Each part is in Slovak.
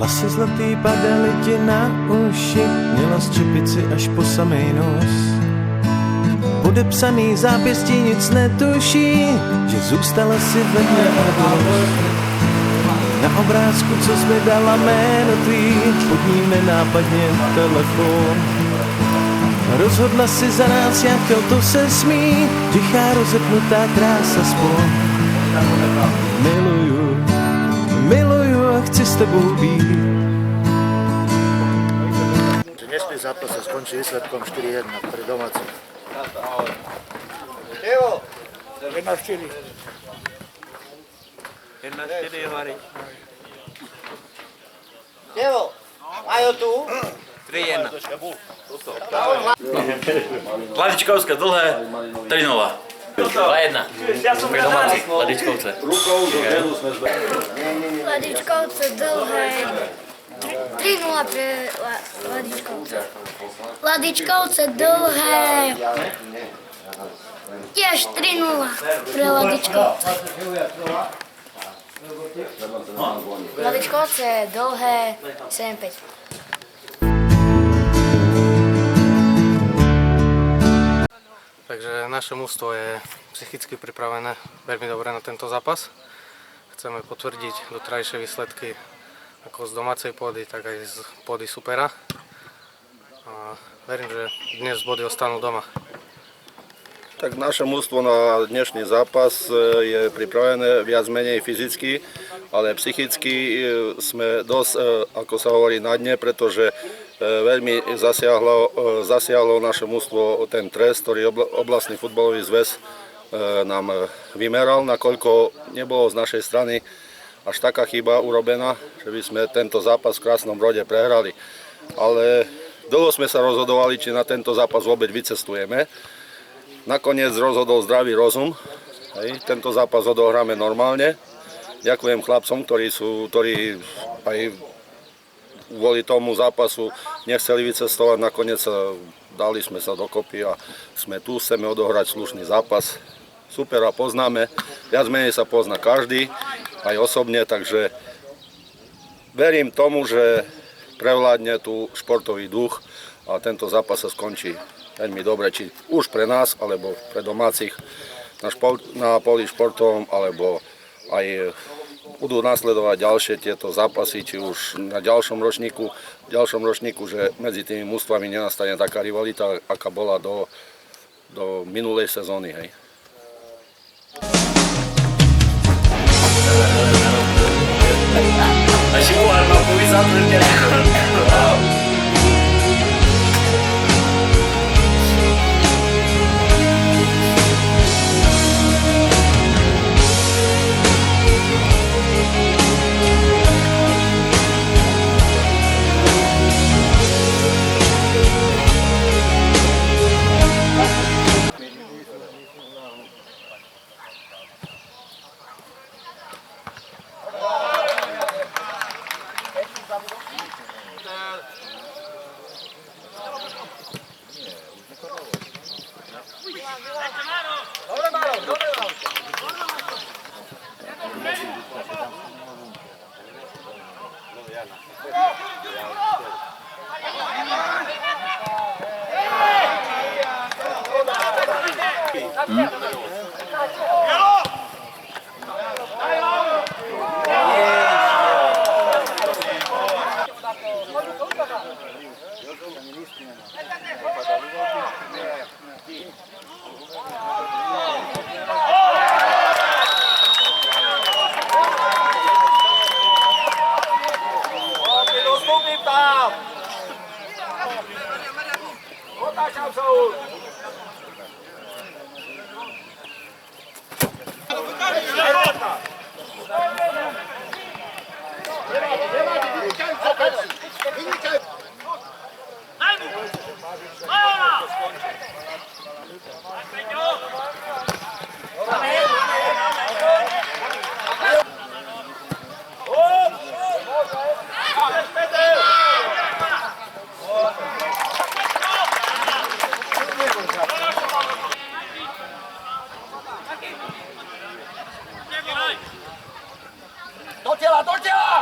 Vlasy zlatý padaly ti na uši, měla z čepici až po samej nos. Podepsaný zápěstí nic netuší, že zůstala si ve mně radost. Na obrázku, co zvedala jméno tvý, pod ním nenápadně telefon. Rozhodla si za nás, jak to se smí, tichá rozepnutá krása spon. Miluju, miluju a chci s tebou být. Dnešný zápas sa skončí výsledkom 4-1 pre domácich. Evo, 1-4. 1-4 hovorí. Evo, Majo tu? 3-1. Ladičkovské dlhé, 3-0. 2-1. Pre domácich, Ladičkovce. Ladičkovce dlhé, 3-0 pre Ladičkovce. Ladičkovce dlhé, tiež 3-0 pre Ladičkovce. Ladičkovce dlhé, 7-5. Takže naše mužstvo je psychicky pripravené veľmi dobre na tento zápas. Chceme potvrdiť doterajšie výsledky ako z domácej pôdy, tak aj z pôdy supera. A verím, že dnes body ostanú doma. Tak naše mužstvo na dnešný zápas je pripravené viac menej fyzicky, ale psychicky sme dosť, ako sa hovorí, na dne, pretože veľmi zasiahlo naše mužstvo ten trest, ktorý oblastný futbalový zväz nám vymeral, nakoľko nebolo z našej strany až taká chyba urobená, že by sme tento zápas v Krásnom Brode prehrali. Ale dlho sme sa rozhodovali, či na tento zápas vôbec vycestujeme. Nakoniec rozhodol zdravý rozum. Tento zápas odohráme normálne. Ďakujem chlapcom, ktorí aj kvôli tomu zápasu nechceli vycestovať. Nakoniec dali sme sa dokopy a sme tu, chceme odohrať slušný zápas. Supera poznáme, viac menej sa pozná každý, aj osobne, takže verím tomu, že prevládne tu športový duch a tento zápas sa skončí veľmi dobre, či už pre nás, alebo pre domácich na poli športovom, alebo aj budú nasledovať ďalšie tieto zápasy, či už na ďalšom ročníku, že medzi tými mužstvami nenastane taká rivalita, aká bola do minulej sezóny. Hej. Do tela!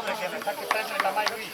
weźmiemy, takie prędzej tam mają iść.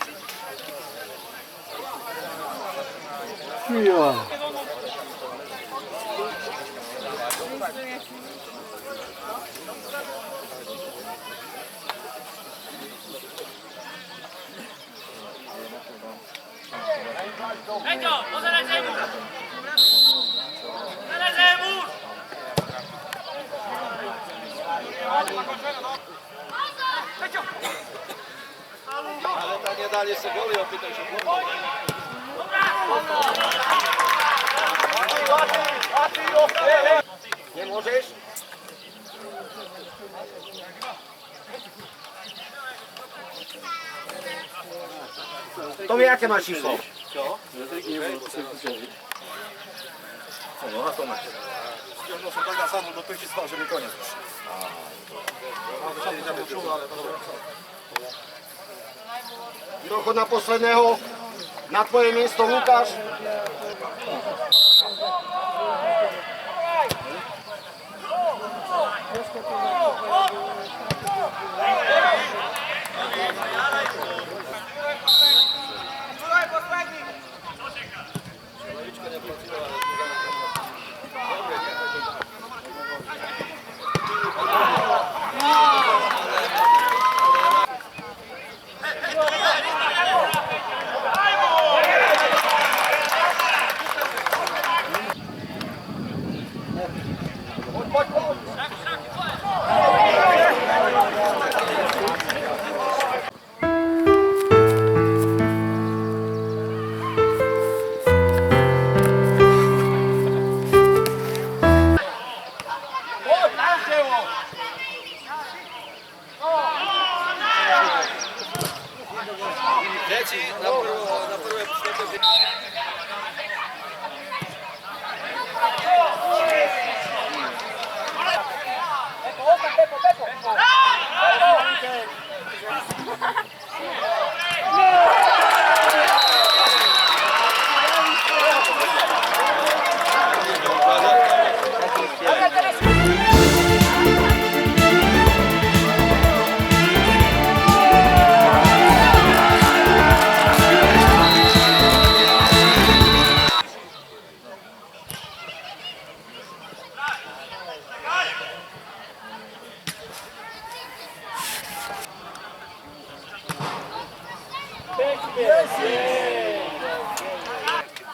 Ale to nie dali sobie goli, opytaj się. Nie możesz? To wie jakie masz info? Dochód na posledného. Na tvoje miesto Lukáš.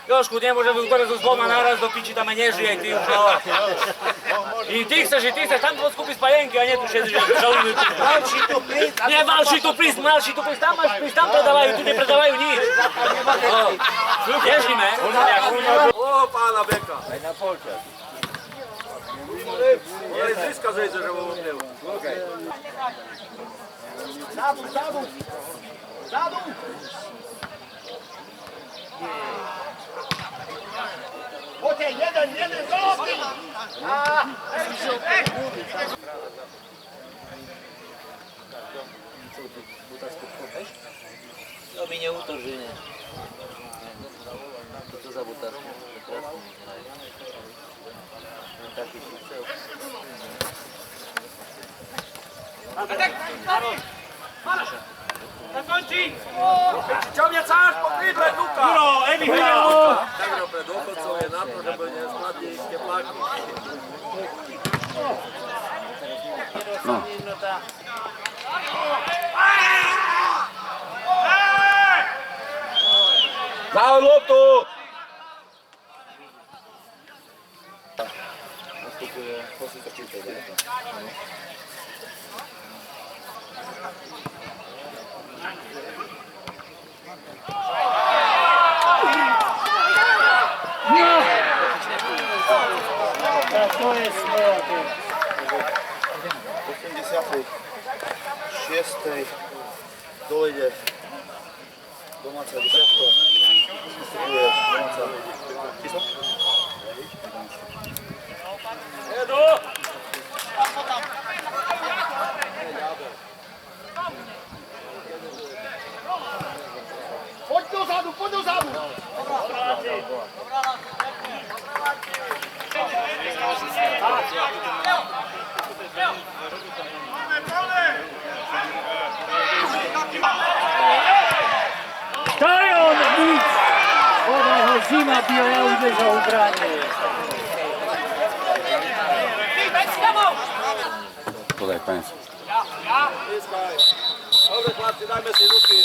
Jożku, nie może wyglądać z dwoma naraz do pici tam nie żyje i ty już I ty chcesz, tam to skupić spajenki, a nie tu siedzisz jak żołnierz. Nie walczy tu pris, tam masz pris, tam predawają, tu nie predawają nic. Jeździmy. O, pana Beka. Daj na polcie. Nie, zyska zejdzie, żeby umieł. Zadu! Okej, jeden, zrobił! No mi nie utoży, nie. To za butaczkę? Ciągnie cały pokryte, Luka! No, Emi, Luka! Tak robię dochód sobie na to, żeby nie spadli cieplaki. Za lotu! To jest moja 86. dojde domáca desiatka. Nastupuje domáca číslo. Poď dozadu! ma bio, ja uderzał ubranie. Podaj koniec. Dobre chlapci, dajme si ruky.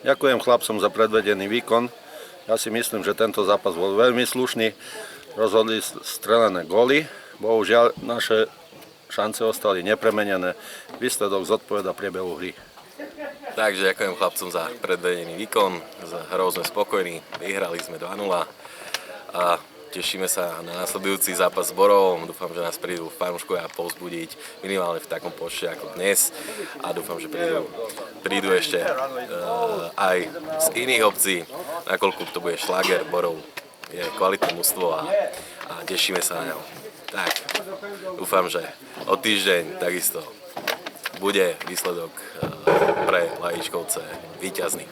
Ďakujem chlapcom za predvedený výkon. Ja si myslím, že tento zápas bol veľmi slušný. Rozhodli strelené góly. Bohužiaľ, naše šance ostali nepremenené. Výsledok zodpovedá priebehu hry. Takže ďakujem chlapcom za predvedený výkon. Za hrou sme spokojní. Vyhrali sme 2-0 a tešíme sa na nasledujúci zápas s Borovom. Dúfam, že nás prídu fanúškovia povzbudiť minimálne v takom počte ako dnes a dúfam, že prídu ešte aj z iných obcí, nakoľko to bude šláger. Borov je kvalitné mužstvo a tešíme sa na ňo. Tak, dúfam, že o týždeň takisto bude výsledok pre Lajíčkovce víťazný.